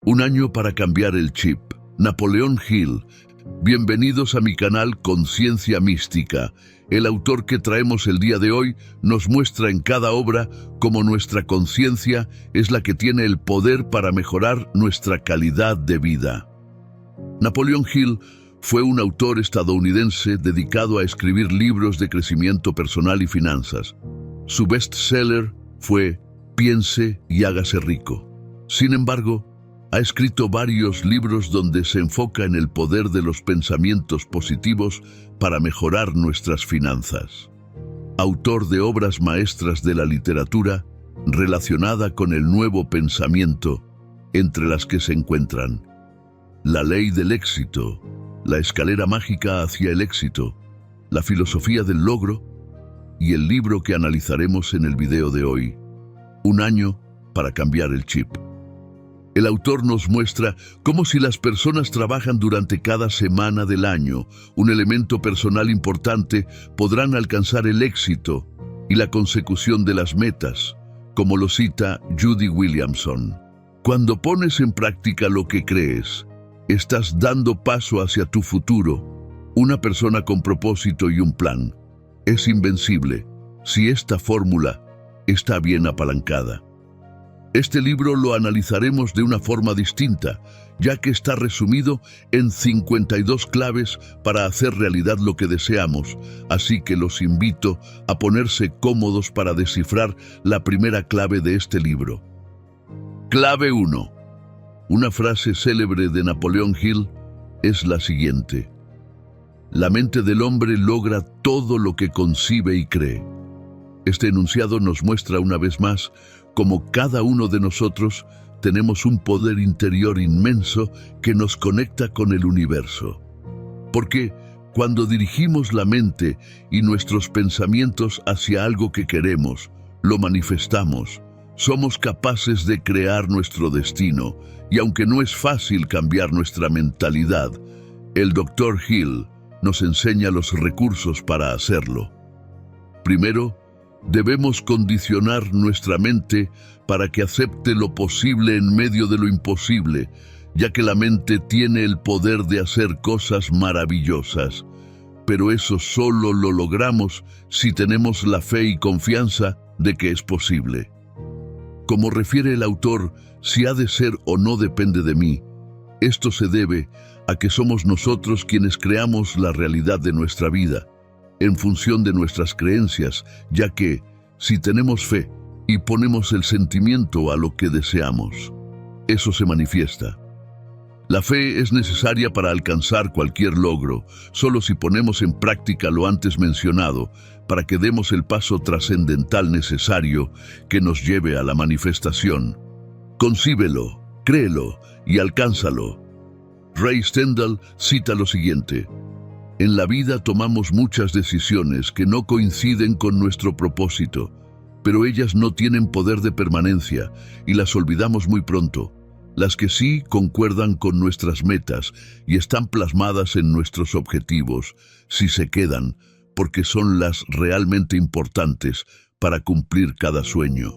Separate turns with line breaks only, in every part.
Un año para cambiar el chip. Napoleon Hill. Bienvenidos a mi canal Conciencia Mística. El autor que traemos el día de hoy nos muestra en cada obra cómo nuestra conciencia es la que tiene el poder para mejorar nuestra calidad de vida. Napoleon Hill fue un autor estadounidense dedicado a escribir libros de crecimiento personal y finanzas. Su bestseller fue Piense y hágase rico. Sin embargo, ha escrito varios libros donde se enfoca en el poder de los pensamientos positivos para mejorar nuestras finanzas. Autor de obras maestras de la literatura relacionada con el nuevo pensamiento, entre las que se encuentran La ley del éxito, La escalera mágica hacia el éxito, La filosofía del logro y el libro que analizaremos en el video de hoy, Un año para cambiar el chip. El autor nos muestra cómo si las personas trabajan durante cada semana del año, un elemento personal importante, podrán alcanzar el éxito y la consecución de las metas, como lo cita Judy Williamson. Cuando pones en práctica lo que crees, estás dando paso hacia tu futuro. Una persona con propósito y un plan es invencible si esta fórmula está bien apalancada. Este libro lo analizaremos de una forma distinta, ya que está resumido en 52 claves para hacer realidad lo que deseamos, así que los invito a ponerse cómodos para descifrar la primera clave de este libro. Clave 1. Una frase célebre de Napoleon Hill es la siguiente: la mente del hombre logra todo lo que concibe y cree. Este enunciado nos muestra una vez más cómo cada uno de nosotros tenemos un poder interior inmenso que nos conecta con el universo. Porque cuando dirigimos la mente y nuestros pensamientos hacia algo que queremos, lo manifestamos, somos capaces de crear nuestro destino, y aunque no es fácil cambiar nuestra mentalidad, el Dr. Hill nos enseña los recursos para hacerlo. Primero, debemos condicionar nuestra mente para que acepte lo posible en medio de lo imposible, ya que la mente tiene el poder de hacer cosas maravillosas. Pero eso solo lo logramos si tenemos la fe y confianza de que es posible. Como refiere el autor, si ha de ser o no depende de mí. Esto se debe a que somos nosotros quienes creamos la realidad de nuestra vida, en función de nuestras creencias, ya que, si tenemos fe y ponemos el sentimiento a lo que deseamos, eso se manifiesta. La fe es necesaria para alcanzar cualquier logro, solo si ponemos en práctica lo antes mencionado, para que demos el paso trascendental necesario que nos lleve a la manifestación. Concíbelo, créelo y alcánzalo. Ray Stendhal cita lo siguiente: en la vida tomamos muchas decisiones que no coinciden con nuestro propósito, pero ellas no tienen poder de permanencia y las olvidamos muy pronto. Las que sí concuerdan con nuestras metas y están plasmadas en nuestros objetivos, sí se quedan, porque son las realmente importantes para cumplir cada sueño.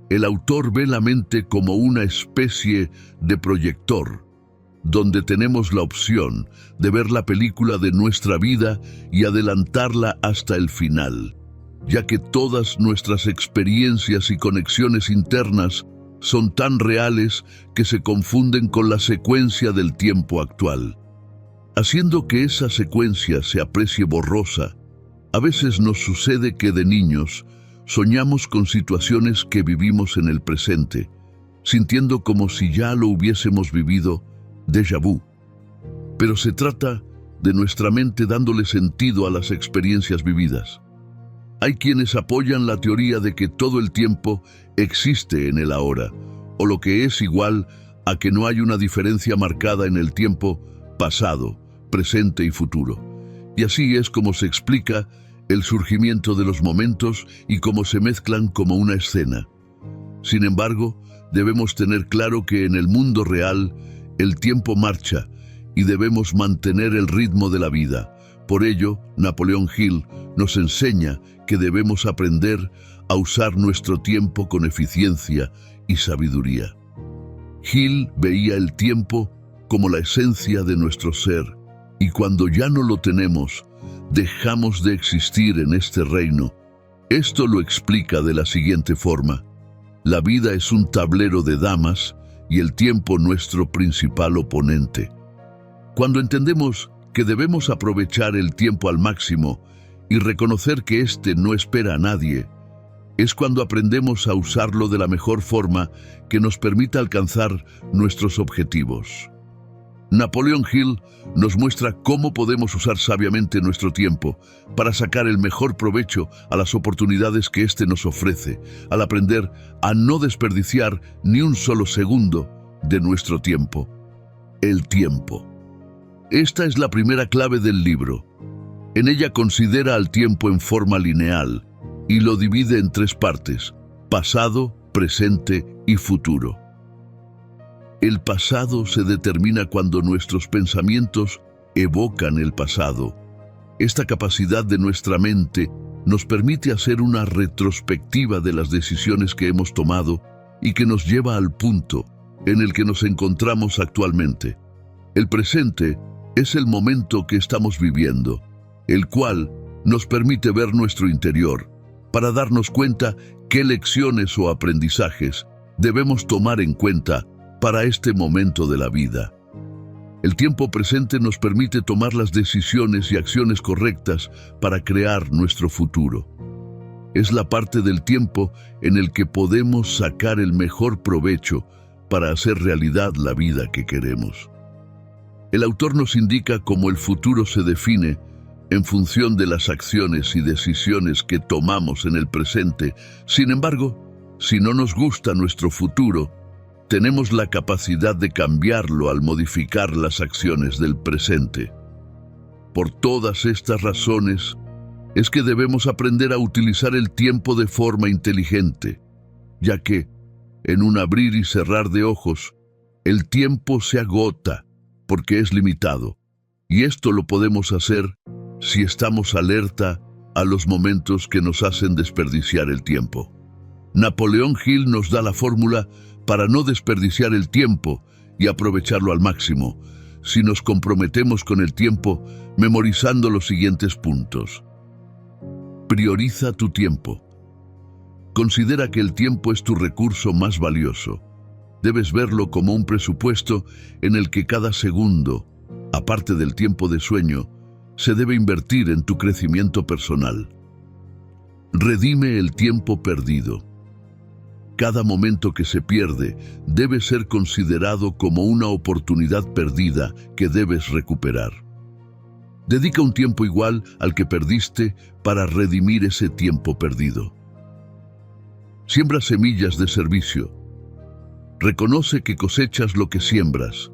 El autor ve la mente como una especie de proyector, donde tenemos la opción de ver la película de nuestra vida y adelantarla hasta el final, ya que todas nuestras experiencias y conexiones internas son tan reales que se confunden con la secuencia del tiempo actual. Haciendo que esa secuencia se aprecie borrosa, a veces nos sucede que de niños soñamos con situaciones que vivimos en el presente, sintiendo como si ya lo hubiésemos vivido, déjà vu. Pero se trata de nuestra mente dándole sentido a las experiencias vividas. Hay quienes apoyan la teoría de que todo el tiempo existe en el ahora, o lo que es igual a que no hay una diferencia marcada en el tiempo pasado, presente y futuro. Y así es como se explica el surgimiento de los momentos y cómo se mezclan como una escena. Sin embargo, debemos tener claro que en el mundo real el tiempo marcha y debemos mantener el ritmo de la vida. Por ello, Napoleon Hill nos enseña que debemos aprender a usar nuestro tiempo con eficiencia y sabiduría. Hill veía el tiempo como la esencia de nuestro ser, y cuando ya no lo tenemos, dejamos de existir en este reino. Esto lo explica de la siguiente forma: la vida es un tablero de damas y el tiempo nuestro principal oponente. Cuando entendemos que debemos aprovechar el tiempo al máximo y reconocer que éste no espera a nadie, es cuando aprendemos a usarlo de la mejor forma que nos permita alcanzar nuestros objetivos. Napoleon Hill nos muestra cómo podemos usar sabiamente nuestro tiempo para sacar el mejor provecho a las oportunidades que éste nos ofrece, al aprender a no desperdiciar ni un solo segundo de nuestro tiempo. El tiempo. Esta es la primera clave del libro. En ella considera al tiempo en forma lineal y lo divide en 3 partes: pasado, presente y futuro. El pasado se determina cuando nuestros pensamientos evocan el pasado. Esta capacidad de nuestra mente nos permite hacer una retrospectiva de las decisiones que hemos tomado y que nos lleva al punto en el que nos encontramos actualmente. El presente es el momento que estamos viviendo, el cual nos permite ver nuestro interior para darnos cuenta qué lecciones o aprendizajes debemos tomar en cuenta para este momento de la vida. El tiempo presente nos permite tomar las decisiones y acciones correctas para crear nuestro futuro. Es la parte del tiempo en el que podemos sacar el mejor provecho para hacer realidad la vida que queremos. El autor nos indica cómo el futuro se define en función de las acciones y decisiones que tomamos en el presente. Sin embargo, si no nos gusta nuestro futuro, tenemos la capacidad de cambiarlo al modificar las acciones del presente. Por todas estas razones, es que debemos aprender a utilizar el tiempo de forma inteligente, ya que, en un abrir y cerrar de ojos, el tiempo se agota porque es limitado, y esto lo podemos hacer si estamos alerta a los momentos que nos hacen desperdiciar el tiempo. Napoleon Hill nos da la fórmula para no desperdiciar el tiempo y aprovecharlo al máximo, si nos comprometemos con el tiempo memorizando los siguientes puntos. Prioriza tu tiempo. Considera que el tiempo es tu recurso más valioso. Debes verlo como un presupuesto en el que cada segundo, aparte del tiempo de sueño, se debe invertir en tu crecimiento personal. Redime el tiempo perdido. Cada momento que se pierde debe ser considerado como una oportunidad perdida que debes recuperar. Dedica un tiempo igual al que perdiste para redimir ese tiempo perdido. Siembra semillas de servicio. Reconoce que cosechas lo que siembras.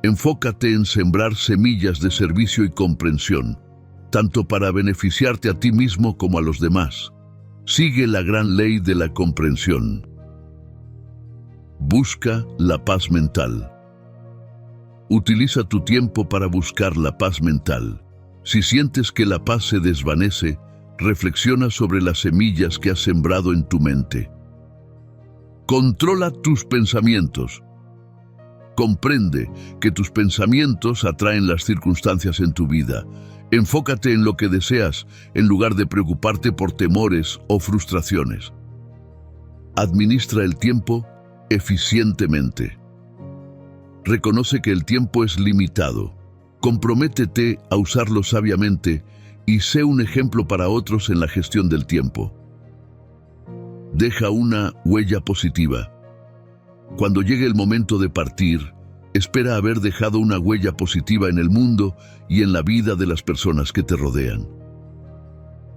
Enfócate en sembrar semillas de servicio y comprensión, tanto para beneficiarte a ti mismo como a los demás. Sigue la gran ley de la comprensión. Busca la paz mental. Utiliza tu tiempo para buscar la paz mental. Si sientes que la paz se desvanece, reflexiona sobre las semillas que has sembrado en tu mente. Controla tus pensamientos. Comprende que tus pensamientos atraen las circunstancias en tu vida. Enfócate en lo que deseas, en lugar de preocuparte por temores o frustraciones. Administra el tiempo eficientemente. Reconoce que el tiempo es limitado. Comprométete a usarlo sabiamente y sé un ejemplo para otros en la gestión del tiempo. Deja una huella positiva. Cuando llegue el momento de partir, espera haber dejado una huella positiva en el mundo y en la vida de las personas que te rodean.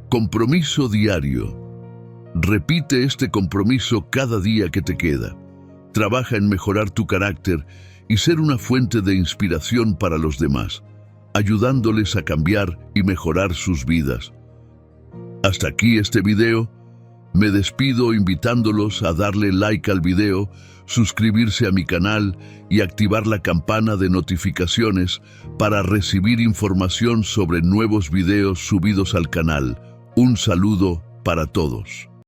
Compromiso diario. Repite este compromiso cada día que te queda. Trabaja en mejorar tu carácter y ser una fuente de inspiración para los demás, ayudándoles a cambiar y mejorar sus vidas. Hasta aquí este video. Me despido invitándolos a darle like al video, suscribirse a mi canal y activar la campana de notificaciones para recibir información sobre nuevos videos subidos al canal. Un saludo para todos.